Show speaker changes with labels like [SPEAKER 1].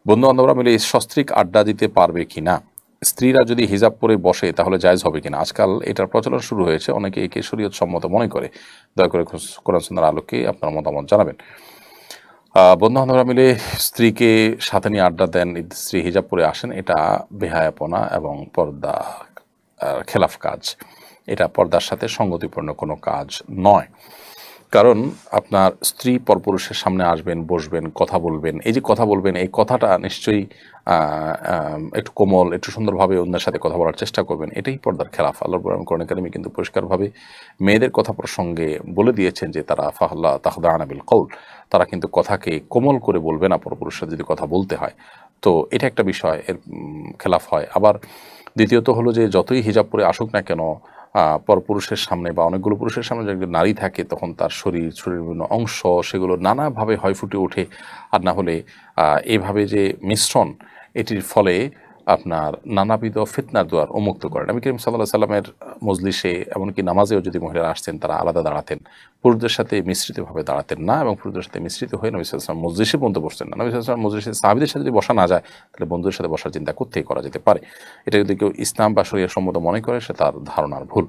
[SPEAKER 1] বন্ধু-বান্ধবরা মিলে সস্ত্রীক আড্ডা দিতে পারবে কিনা? স্ত্রীরা যদি হিজাব পরে বসে তাহলে জায়েজ হবে কিনা? আজকাল এটার প্রচলন শুরু হয়েছে। অনেকে একে শরীয়ত সম্মত মনে করে। দয়া করে কোরআন সুন্নাহর আলোকে আপনার মতামত জানাবেন। বন্ধু-বান্ধবরা মিলে স্ত্রীকে সাথে নিয়ে আড্ডা দেন, স্ত্রী হিজাব পরে আসেন, এটা বেহায়াপনা এবং পর্দা খেলাফ কাজ। এটা পর্দার সাথে সঙ্গতিপূর্ণ কোনো কাজ নয়। কারণ আপনার স্ত্রী পরপুরুষের সামনে আসবেন, বসবেন, কথা বলবেন। এই যে কথা বলবেন, এই কথাটা নিশ্চয়ই একটু কোমল, একটু সুন্দরভাবে অন্যের সাথে কথা বলার চেষ্টা করবেন। এটাই পর্দার খেলাফ। আল্লাহর কোরআন কারিমে কিন্তু পরিষ্কারভাবে মেয়েদের কথা প্রসঙ্গে বলে দিয়েছেন যে তারা ফাহলা তাখদা'না বিল কওল, তারা কিন্তু কথাকে কোমল করে বলবে না পরপুরুষের সাথে যদি কথা বলতে হয়। তো এটা একটা বিষয়, এর খেলাফ হয়। আবার দ্বিতীয়ত হলো যে যতই হিজাব পরে আসুক না কেন, পরপুরুষের সামনে বা অনেকগুলো পুরুষের সামনে যদি একজন নারী থাকে তখন তার শরীরের বিভিন্ন অংশ সেগুলো নানাভাবে হয় ফুটে ওঠে। আর না হলে এভাবে যে মিশ্রণ, এটির ফলে আপনার নানাবিধ ফিতনার দুয়ার উন্মুক্ত করেন। নবী করিম সাল্লাল্লাহু আলাইহি সাল্লামের মজলিসে এমনকি নামাজেও যদি মহিলারা আসতেন তারা আলাদা দাঁড়াতেন, পুরুষদের সাথে মিশ্রিতভাবে দাঁড়াতেন না এবং পুরুষদের সাথে মিশ্রিত হয়ে নবী সাল্লাল্লাহু আলাইহি ওয়াসাল্লাম মজলিসে পর্যন্ত বসতেন না। নবী সাল্লাল্লাহু আলাইহি ওয়াসাল্লাম মজলিসে সাহাবীদের সাথে যদি বসা না যায় তাহলে বন্ধুদের সাথে বসার চিন্তা কোত্থেকে করা যেতে পারে? এটা যদি কেউ ইসলাম বা শরিয়ত সম্মত মনে করে সে তার ধারণার ভুল।